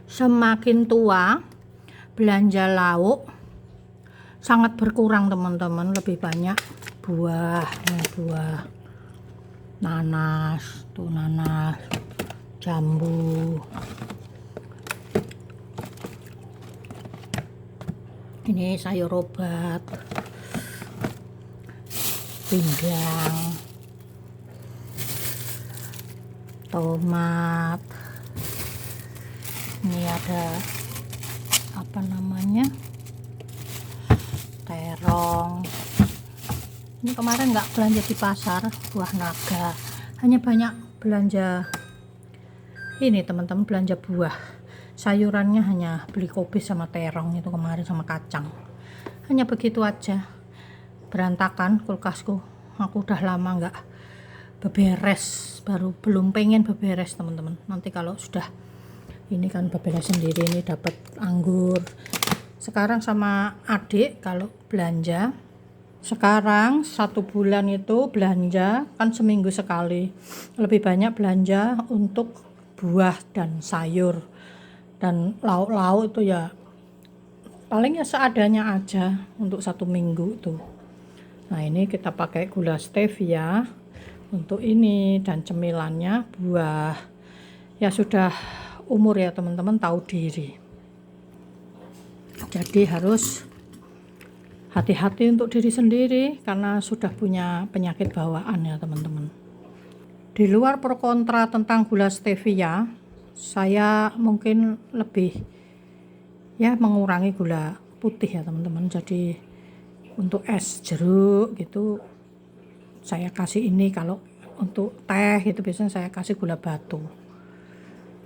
Semakin tua, belanja lauk sangat berkurang teman-teman, lebih banyak buah, buah nanas, tuh nanas, jambu. Ini sayur obat, pinggang, tomat. Ini ada apa namanya, terong. Ini kemarin nggak belanja di pasar buah naga, hanya banyak belanja ini teman-teman, belanja buah. Sayurannya hanya beli kopi sama terong itu kemarin, sama kacang. Hanya begitu aja. Berantakan kulkasku, aku udah lama nggak beberes, belum pengen beberes teman-teman. Nanti kalau sudah ini kan beberes sendiri. Ini dapat anggur. Sekarang sama adik kalau belanja, sekarang 1 bulan itu belanja kan seminggu sekali. Lebih banyak belanja untuk buah dan sayur, dan lauk-lauk itu ya paling ya seadanya aja untuk 1 minggu tuh. Nah ini kita pakai gula stevia untuk ini, dan cemilannya buah. Ya sudah umur ya teman-teman, tahu diri. Jadi harus hati-hati untuk diri sendiri karena sudah punya penyakit bawaan ya teman-teman. Di luar pro kontra tentang gula stevia, saya mungkin lebih ya mengurangi gula putih ya teman-teman. Jadi untuk es jeruk gitu saya kasih ini, kalau untuk teh itu biasanya saya kasih gula batu.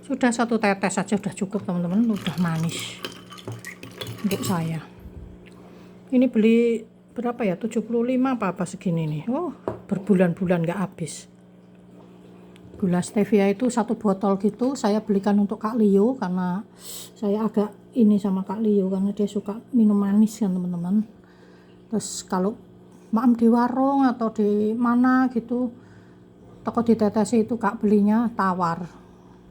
Sudah 1 tetes saja sudah cukup teman-teman, udah manis untuk saya. Ini beli berapa ya, 75 apa segini nih. Oh, berbulan-bulan nggak habis. Gula stevia itu 1 botol gitu saya belikan untuk Kak Leo, karena saya agak ini sama Kak Leo karena dia suka minum manis kan teman-teman. Terus kalau maam di warung atau di mana gitu, toko ditetesi itu Kak belinya tawar.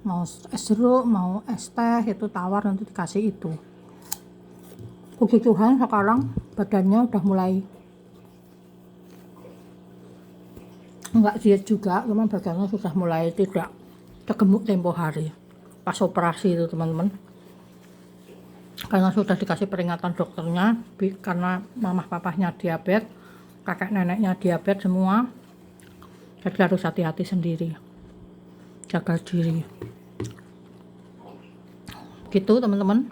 Mau es jeruk, mau es teh itu tawar, nanti dikasih itu. Puji Tuhan sekarang badannya udah mulai enggak diet juga, cuman badannya sudah mulai tidak tergemuk tempo hari pas operasi itu teman-teman. Karena sudah dikasih peringatan dokternya, karena mamah papahnya diabetes, kakek neneknya diabetes semua, jadi harus hati-hati sendiri, jaga diri gitu teman-teman.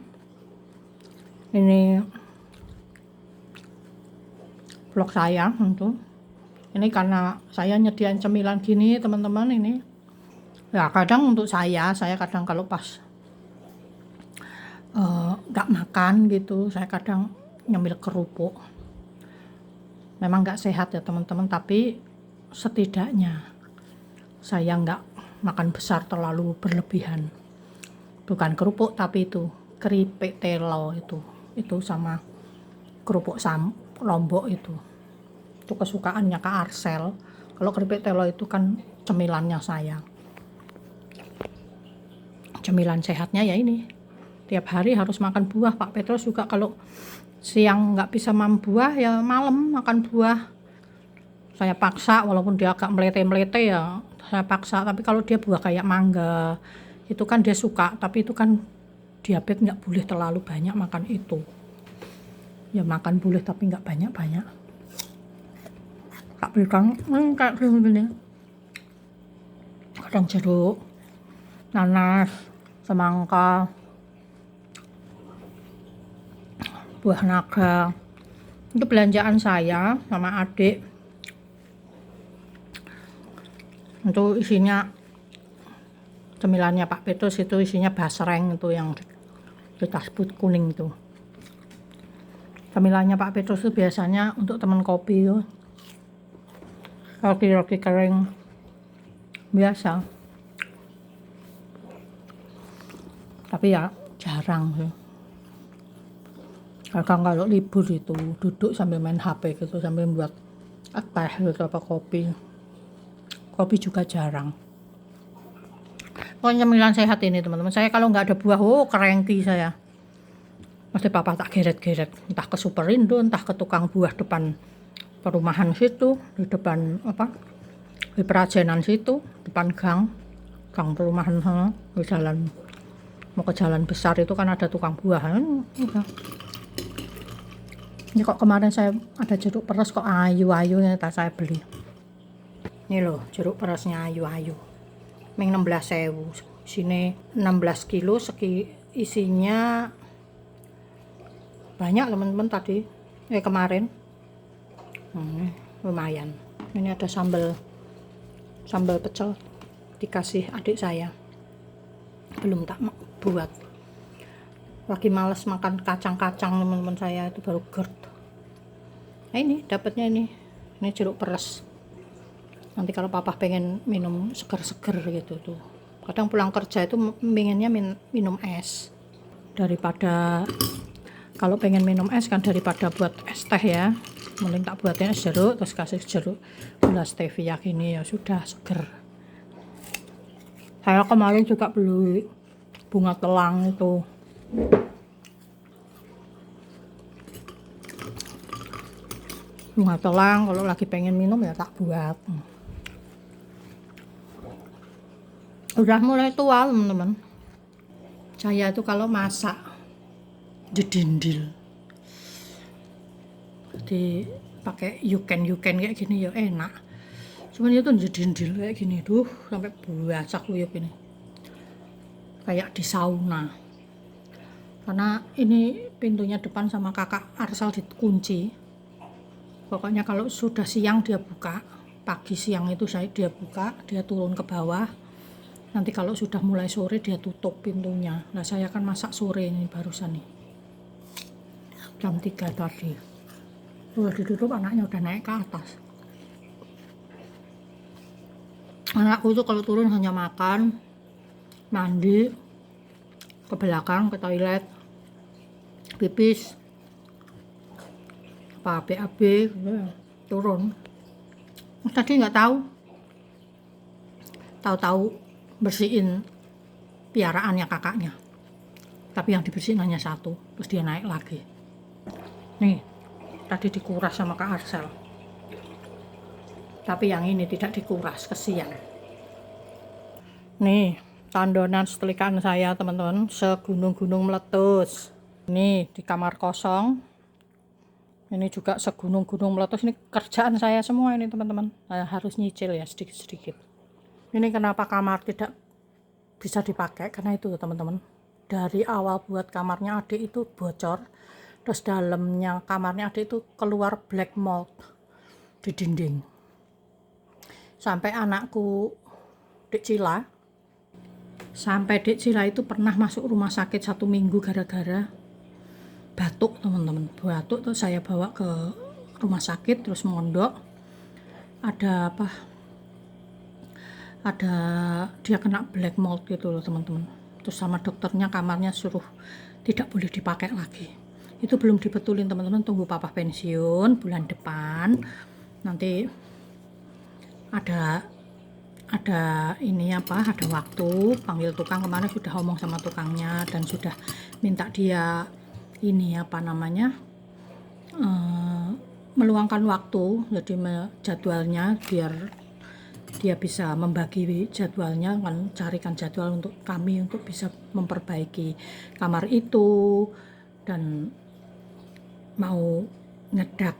Ini vlog saya untuk ini, karena saya nyediain cemilan gini teman-teman. Ini ya kadang untuk saya kadang kalau pas nggak makan gitu, saya kadang nyemil kerupuk. Memang nggak sehat ya teman-teman, tapi setidaknya saya nggak makan besar terlalu berlebihan. Bukan kerupuk tapi itu keripik telo itu sama kerupuk Lombok itu kesukaannya Kak Arsel. Kalau keripik telo itu kan cemilannya saya. Cemilan sehatnya ya ini, tiap hari harus makan buah. Pak Petrus juga kalau siang nggak bisa makan buah ya malam makan buah. Saya paksa, walaupun dia agak melete-melete ya saya paksa. Tapi kalau dia buah kayak mangga itu kan dia suka, tapi itu kan diabetes, nggak boleh terlalu banyak makan itu. Ya makan boleh tapi nggak banyak-banyak. Tak berikan kayak gini, kadang jeruk, nanas, semangka, buah naga. Itu belanjaan saya sama adik. Itu isinya cemilannya Pak Petrus itu isinya basreng itu yang di tas kuning itu. Cemilannya Pak Petrus itu biasanya untuk teman kopi itu roti-roti kering biasa, tapi ya jarang sih. Kadang kalau libur itu duduk sambil main HP gitu, sambil buat teh gitu apa kopi juga jarang. Pokoknya cemilan sehat ini teman-teman. Saya kalau nggak ada buah, kerengki saya. Pasti papa tak geret-geret. Entah ke Superindo, entah ke tukang buah depan perumahan situ. Di depan di Perajenan situ. Depan gang perumahan sana. Di jalan, mau ke jalan besar itu kan ada tukang buah. Udah. Ini kok kemarin saya ada jeruk peras kok ayu-ayu yang tak saya beli. Ini loh jeruk perasnya ayu-ayu. Meng 16.000. Sini 16 kilo isinya banyak teman-teman tadi. Kemarin. Lumayan. Ini ada sambal pecel dikasih adik saya. Belum tak buat. Lagi males makan kacang-kacang teman-teman saya itu baru GERD. Nah ini dapatnya ini jeruk peres. Nanti kalau papa pengen minum seger-seger gitu tuh. Kadang pulang kerja itu pengennya minum es. Daripada kalau pengen minum es kan daripada buat es teh ya. Mending tak buatin es jeruk terus kasih jeruk gula stevia gini ya sudah seger. Saya kemarin juga beli bunga telang itu. Bunga telang kalau lagi pengen minum ya tak buat. Udah mulai tua teman-teman. Saya itu kalau masak jedindil. Jadi pakai yuken kayak gini ya enak. Cuman itu jedindil kayak gini sampai basah kuyup ini. Kayak di sauna. Karena ini pintunya depan sama kakak Arsal dikunci. Pokoknya kalau sudah siang dia buka, pagi siang itu dia buka, dia turun ke bawah. Nanti kalau sudah mulai sore dia tutup pintunya. Nah saya kan masak sore ini barusan nih. Jam 3 tadi. Udah ditutup, anaknya udah naik ke atas. Anakku tuh kalau turun hanya makan, mandi, ke belakang, ke toilet, pipis, BAB, turun. Tadi nggak tahu bersihin piaraannya kakaknya, tapi yang dibersihin hanya satu, terus dia naik lagi. Nih tadi dikuras sama Kak Arsel, tapi yang ini tidak dikuras, kesian. Nih tandonan setelikaan saya teman-teman, segunung-gunung meletus. Ini di kamar kosong. Ini juga segunung-gunung meletus. Ini kerjaan saya semua ini teman-teman. Saya harus nyicil ya sedikit-sedikit. Ini kenapa kamar tidak bisa dipakai? Karena itu teman-teman. Dari awal buat kamarnya adik itu bocor. Terus dalamnya kamarnya adik itu keluar black mold di dinding. Sampai anakku Dik Cila itu pernah masuk rumah sakit 1 minggu gara-gara batuk teman-teman. Batuk tuh saya bawa ke rumah sakit terus mondok. Ada dia kena black mold gitu loh teman-teman. Terus sama dokternya kamarnya suruh tidak boleh dipakai lagi. Itu belum dibetulin teman-teman, tunggu papa pensiun bulan depan. Nanti ada waktu panggil tukang. Kemarin sudah ngomong sama tukangnya dan sudah minta dia meluangkan waktu, jadi jadwalnya biar dia bisa membagi jadwalnya, kan carikan jadwal untuk kami untuk bisa memperbaiki kamar itu dan mau ngedak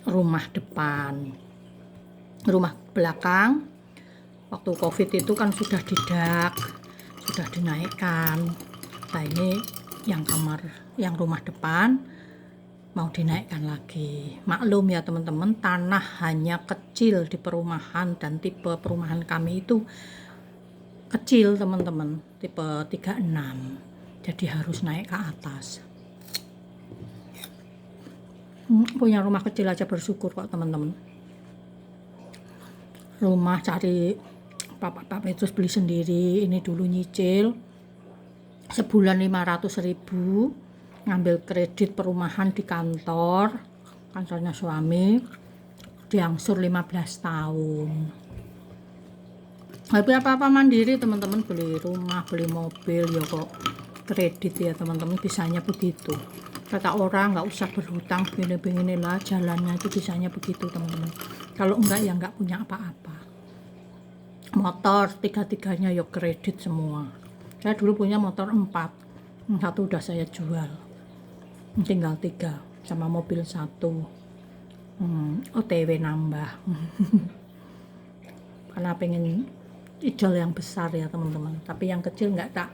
rumah depan. Rumah belakang waktu COVID itu kan sudah didak, sudah dinaikkan. Nah ini yang rumah depan mau dinaikkan lagi. Maklum ya teman-teman, tanah hanya kecil di perumahan dan tipe perumahan kami itu kecil teman-teman, tipe 36. Jadi harus naik ke atas. Punya rumah kecil aja bersyukur kok teman-teman. Rumah cari Pak Petrus beli sendiri, ini dulu nyicil sebulan 500.000, ngambil kredit perumahan di kantornya suami, diangsur 15 tahun. Tapi apa-apa mandiri teman-teman, beli rumah, beli mobil ya kok kredit ya teman-teman, bisanya begitu. Kata orang nggak usah berhutang begini-begini lah, jalannya itu bisanya begitu teman-teman. Kalau enggak ya nggak punya apa-apa. Motor tiga-tiganya ya kredit semua. Saya dulu punya motor 4, satu udah saya jual, tinggal 3, sama mobil 1. OTW nambah karena pengen ijol yang besar ya teman-teman, tapi yang kecil nggak tak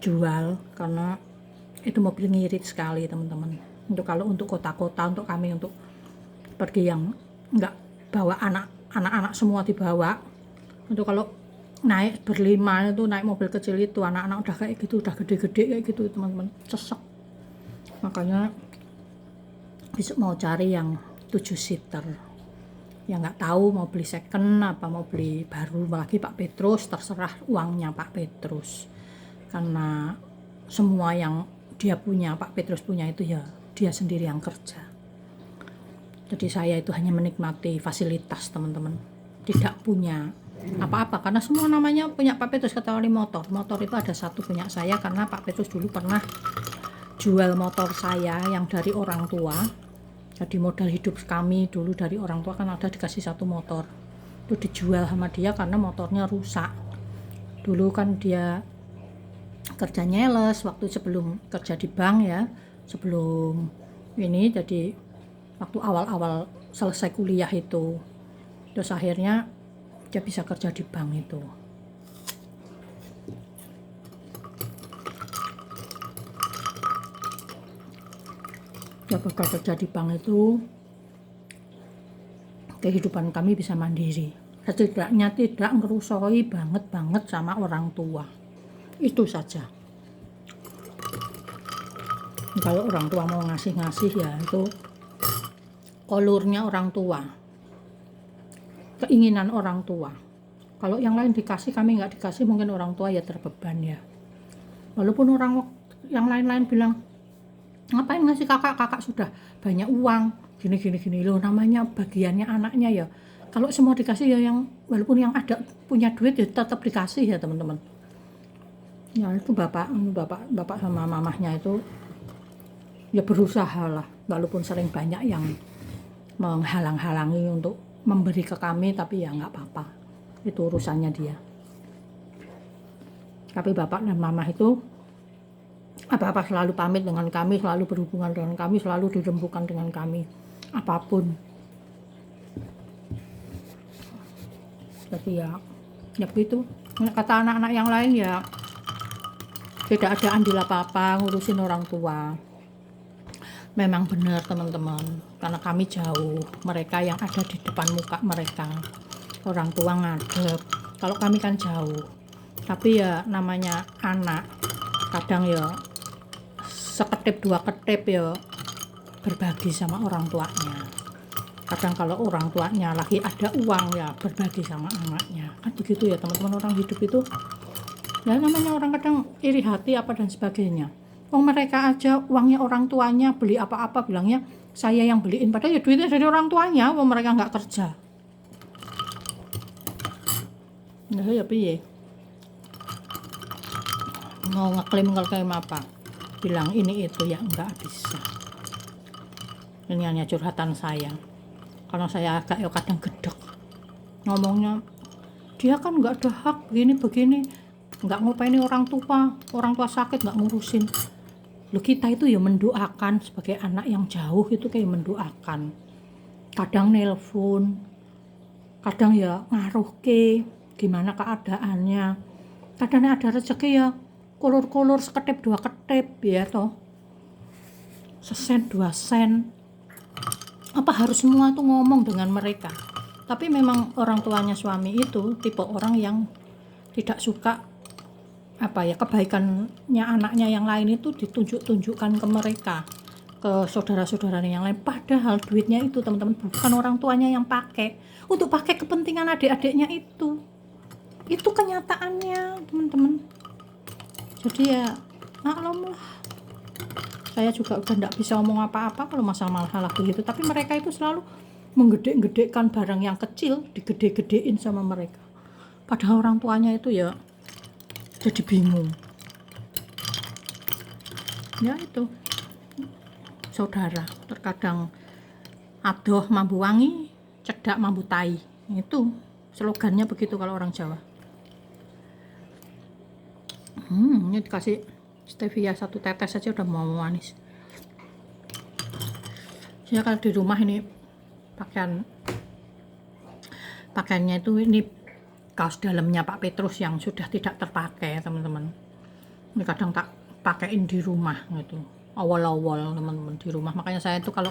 jual karena itu mobil ngirit sekali teman-teman. Kalau untuk kota-kota, untuk kami untuk pergi yang nggak bawa anak-anak semua dibawa, untuk kalau naik berlima itu naik mobil kecil itu anak-anak udah kayak gitu, udah gede-gede kayak gitu teman-teman, sesek. Makanya besok mau cari yang 7 seater, yang nggak tahu mau beli second apa mau beli baru lagi Pak Petrus, terserah uangnya Pak Petrus, karena semua yang dia punya, Pak Petrus punya itu ya dia sendiri yang kerja. Jadi saya itu hanya menikmati fasilitas teman-teman, tidak punya apa-apa karena semua namanya punya Pak Petrus. Kecuali motor itu ada satu punya saya, karena Pak Petrus dulu pernah jual motor saya yang dari orang tua. Jadi modal hidup kami dulu dari orang tua kan ada dikasih 1 motor, itu dijual sama dia karena motornya rusak. Dulu kan dia kerja nyales waktu sebelum kerja di bank ya, sebelum ini, jadi waktu awal-awal selesai kuliah itu, terus akhirnya dia bisa kerja di bank itu. Ya kerja di bank itu kehidupan kami bisa mandiri, setidaknya tidak ngerusoi banget sama orang tua, itu saja. Kalau orang tua mau ngasih ya itu kolurnya orang tua, keinginan orang tua. Kalau yang lain dikasih, kami nggak dikasih, mungkin orang tua ya terbeban ya. Walaupun orang yang lain-lain bilang ngapain ngasih kakak sudah banyak uang gini loh, namanya bagiannya anaknya ya. Kalau semua dikasih ya, yang walaupun yang ada punya duit ya tetap dikasih ya teman-teman. Ya itu bapak sama mamahnya itu ya berusaha lah, walaupun sering banyak yang menghalang-halangi untuk memberi ke kami, tapi ya nggak apa-apa, itu urusannya dia. Tapi bapak dan mamah itu apa-apa selalu pamit dengan kami, selalu berhubungan dengan kami, selalu dirembukan dengan kami, apapun. Jadi ya begitu. Kata anak-anak yang lain ya tidak ada andil apa-apa ngurusin orang tua. Memang benar teman-teman, karena kami jauh, mereka yang ada di depan muka mereka, orang tua ngadep. Kalau kami kan jauh, tapi ya namanya anak, kadang ya seketip 2 ketip ya berbagi sama orang tuanya. Kadang kalau orang tuanya lagi ada uang ya berbagi sama anaknya, kan begitu ya teman-teman. Orang hidup itu ya namanya orang kadang iri hati apa dan sebagainya. Mereka aja uangnya orang tuanya, beli apa-apa bilangnya saya yang beliin, padahal ya duitnya dari orang tuanya, mereka nggak kerja. Nah ya piye, mau ngeklaim apa, bilang ini itu ya nggak bisa. Ini hanya curhatan saya, karena saya agak ya kadang gedek ngomongnya, dia kan nggak ada hak begini, nggak ngopaini orang tua sakit nggak ngurusin. Loh, kita itu ya mendoakan, sebagai anak yang jauh itu kayak mendoakan, kadang nelpon, kadang ya ngaruh ke gimana keadaannya, kadang ada rezeki ya kolor seketip 2 ketip ya toh, sesen 2 sen, apa harus semua tuh ngomong dengan mereka. Tapi memang orang tuanya suami itu tipe orang yang tidak suka kebaikannya anaknya yang lain itu ditunjukkan ke mereka, ke saudara-saudaranya yang lain, padahal duitnya itu teman-teman bukan orang tuanya yang pakai untuk pakai kepentingan adik-adiknya itu kenyataannya teman-teman. Jadi ya maklum lah, saya juga udah nggak bisa ngomong apa-apa kalau masalah begitu, tapi mereka itu selalu menggede-gedekan barang yang kecil, digede-gedein sama mereka. Padahal orang tuanya itu ya jadi bingung. Ya itu, saudara, terkadang adoh mambu wangi, cedak mambu tai. Itu slogannya begitu kalau orang Jawa. Ini dikasih stevia 1 tetes saja udah mau manis. Saya kalau di rumah ini pakaiannya itu ini kaos dalamnya Pak Petrus yang sudah tidak terpakai ya teman-teman. Ini kadang tak pakein di rumah gitu. Awal-awal teman-teman di rumah. Makanya saya itu kalau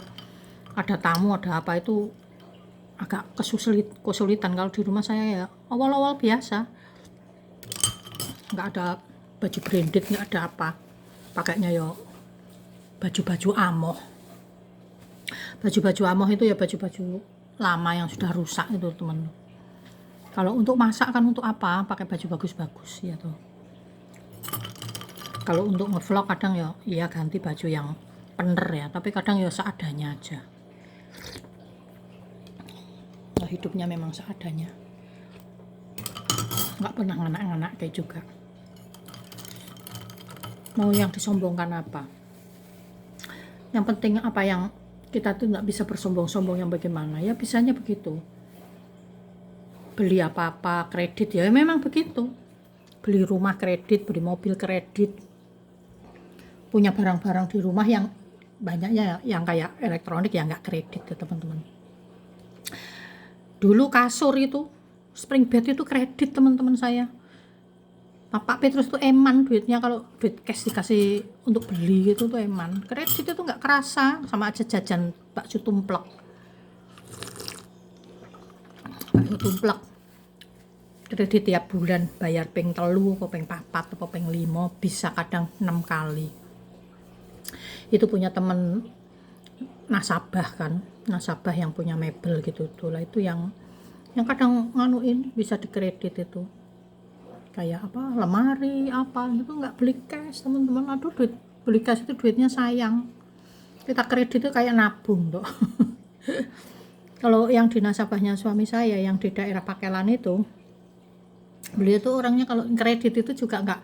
ada tamu ada apa itu agak kesulitan. Kalau di rumah saya ya awal-awal biasa. Nggak ada baju branded, nggak ada apa. Pakainya ya baju-baju amoh. Baju-baju amoh itu ya baju-baju lama yang sudah rusak itu teman. Kalau untuk masak kan untuk apa pakai baju bagus-bagus ya tuh. Kalau untuk ngevlog kadang ya ganti baju yang bener ya, tapi kadang ya seadanya aja. Nah, hidupnya memang seadanya, nggak pernah nganak-nganak kayak juga. Mau yang disombongkan apa? Yang penting apa yang kita tuh nggak bisa bersombong-sombong yang bagaimana ya, bisanya begitu. Beli apa-apa kredit ya memang begitu, beli rumah kredit, beli mobil kredit, punya barang-barang di rumah yang banyaknya yang kayak elektronik ya nggak kredit ya teman-teman. Dulu kasur itu spring bed itu kredit teman-teman saya. Pak Petrus tuh eman duitnya, kalau duit cash dikasih untuk beli gitu tuh eman. Kredit itu nggak kerasa, sama aja jajan bakso tumplek. Bakso tumplek kredit tiap bulan bayar ping 3 atau ping 4 atau ping 5, bisa kadang 6 kali. Itu punya temen nasabah kan, nasabah yang punya mebel gitu tuh lah, itu yang kadang nganuin bisa dikredit itu. Kayak apa, lemari apa gitu, nggak beli cash teman-teman. Aduh, duit beli cash itu duitnya sayang, kita kredit itu kayak nabung tuh. Kalau yang di nasabahnya suami saya yang di daerah Pakelan itu, beliau tuh orangnya kalau kredit itu juga nggak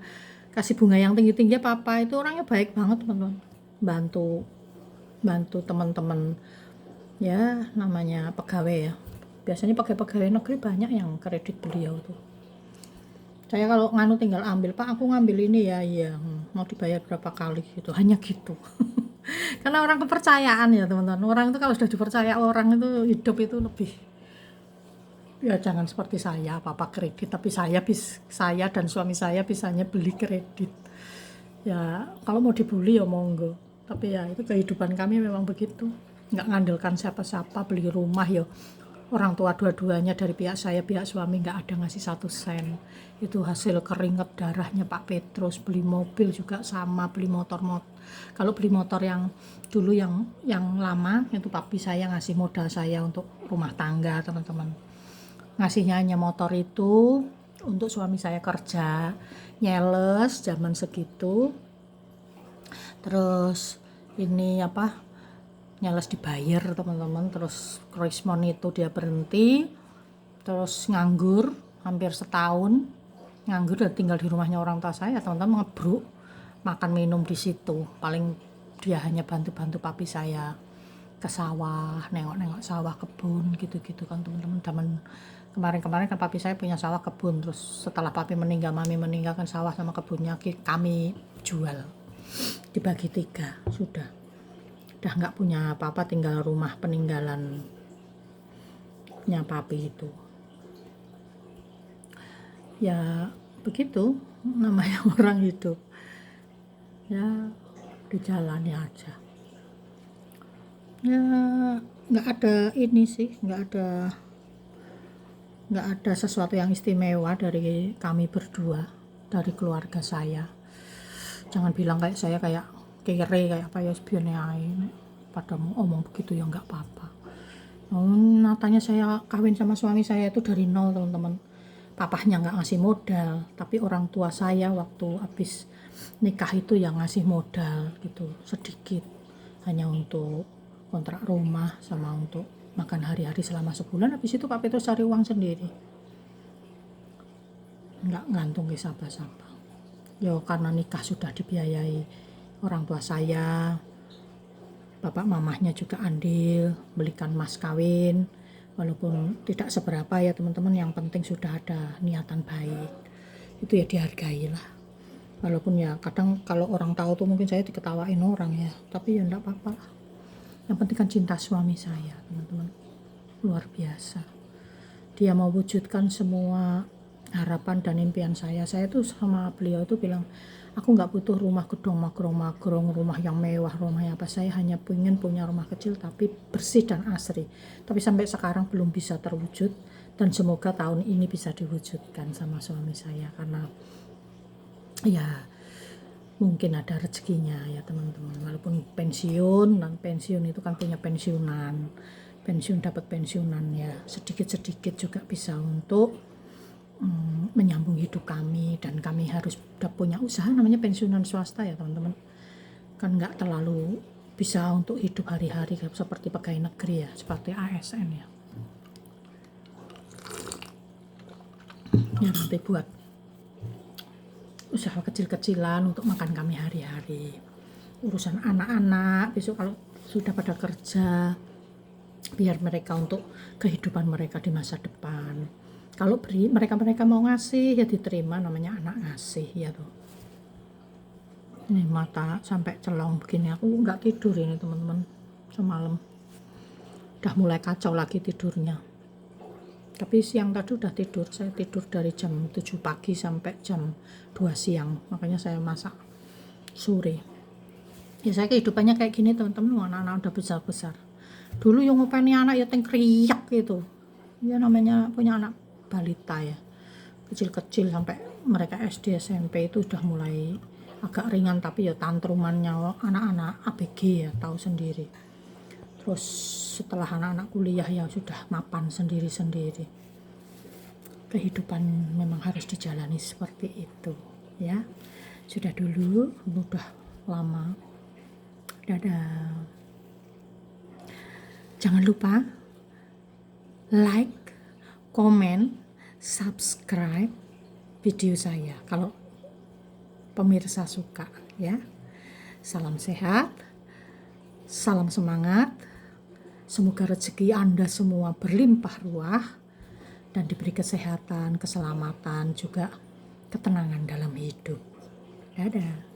kasih bunga yang tinggi-tinggi apa-apa, itu orangnya baik banget teman-teman, bantu teman-teman ya, namanya pegawai ya, biasanya pegawai negeri banyak yang kredit beliau tuh. Saya kalau nganu tinggal ambil, Pak aku ngambil ini ya, iya mau dibayar berapa kali gitu, hanya gitu. Karena orang kepercayaan ya teman-teman, orang itu kalau sudah dipercaya orang itu hidup itu lebih, ya jangan seperti saya apa-apa kredit, tapi saya dan suami saya bisanya beli kredit. Ya kalau mau dibully ya monggo, tapi ya itu kehidupan kami memang begitu, nggak ngandalkan siapa-siapa. Beli rumah ya orang tua dua-duanya, dari pihak saya pihak suami nggak ada ngasih 1 sen, itu hasil keringat darahnya Pak Petrus. Beli mobil juga sama, beli motor. Kalau beli motor yang dulu yang lama itu papi saya ngasih modal saya untuk rumah tangga teman-teman. Ngasihnya hanya motor itu untuk suami saya kerja nyeles zaman segitu, terus ini apa, nyeles dibayar teman-teman. Terus Krismon itu dia berhenti, terus nganggur hampir setahun, nganggur dan tinggal di rumahnya orang tua saya teman-teman, ngebruk makan minum di situ. Paling dia hanya bantu-bantu papi saya ke sawah, nengok-nengok sawah, kebun gitu-gitu kan teman-teman. Kemarin kan papi saya punya sawah kebun, terus setelah papi meninggal, mami meninggalkan sawah sama kebunnya kami jual, dibagi 3, sudah nggak punya apa-apa, tinggal rumah peninggalannya papi itu. Ya begitu namanya orang hidup, ya dijalani aja. Ya nggak ada ini sih, nggak ada sesuatu yang istimewa dari kami berdua, dari keluarga saya. Jangan bilang kayak saya kayak kere kayak apa ya, bione ae. Pada mau omong begitu ya nggak apa-apa. Nyatanya saya kawin sama suami saya itu dari nol teman-teman. Papahnya nggak ngasih modal, tapi orang tua saya waktu habis nikah itu yang ngasih modal gitu sedikit, hanya untuk kontrak rumah sama untuk makan hari-hari selama sebulan, habis itu Pak Petrus cari uang sendiri, nggak ngantung ke siapa-siapa. Ya karena nikah sudah dibiayai orang tua saya, bapak mamahnya juga andil belikan mas kawin, walaupun tidak seberapa ya teman-teman, yang penting sudah ada niatan baik, itu ya dihargai lah. Walaupun ya kadang kalau orang tahu tuh mungkin saya diketawain orang ya, tapi ya enggak apa-apa. Yang penting kan cinta suami saya teman-teman, luar biasa. Dia mau wujudkan semua harapan dan impian saya. Saya tuh sama beliau tuh bilang, aku nggak butuh rumah gedung magrong-magrong, rumah yang mewah, rumah yang apa. Saya hanya pengen punya rumah kecil tapi bersih dan asri. Tapi sampai sekarang belum bisa terwujud, dan semoga tahun ini bisa diwujudkan sama suami saya, karena ya mungkin ada rezekinya ya teman-teman. Walaupun pensiun, dan pensiun itu kan punya pensiunan, pensiun dapat pensiunan ya, sedikit-sedikit juga bisa untuk menyambung hidup kami, dan kami harus udah punya usaha namanya pensiunan swasta ya teman-teman, kan nggak terlalu bisa untuk hidup hari-hari seperti pegawai negeri ya, seperti ASN ya. Ya nanti buat usaha kecil-kecilan untuk makan kami hari-hari, urusan anak-anak besok kalau sudah pada kerja, biar mereka untuk kehidupan mereka di masa depan. Kalau mereka mau ngasih ya diterima, namanya anak ngasih ya tuh. Ini mata sampai celong begini, aku nggak tidur ini teman-teman semalam, udah mulai kacau lagi tidurnya. Tapi siang tadi udah tidur, saya tidur dari jam 7 pagi sampai jam 2 siang, makanya saya masak sore. Ya saya kehidupannya kayak gini teman-teman, anak-anak udah besar-besar. Dulu yang ngopeni anak ya kriak gitu, ya namanya punya anak balita ya, kecil-kecil sampai mereka SD SMP itu udah mulai agak ringan, tapi ya tantrumannya anak-anak ABG ya tahu sendiri. Terus setelah anak-anak kuliah ya sudah mapan sendiri-sendiri. Kehidupan memang harus dijalani seperti itu ya. Sudah dulu, udah lama. Dadah. Jangan lupa like, komen, subscribe video saya kalau pemirsa suka ya. Salam sehat, salam semangat. Semoga rezeki Anda semua berlimpah ruah dan diberi kesehatan, keselamatan, juga ketenangan dalam hidup. Dadah.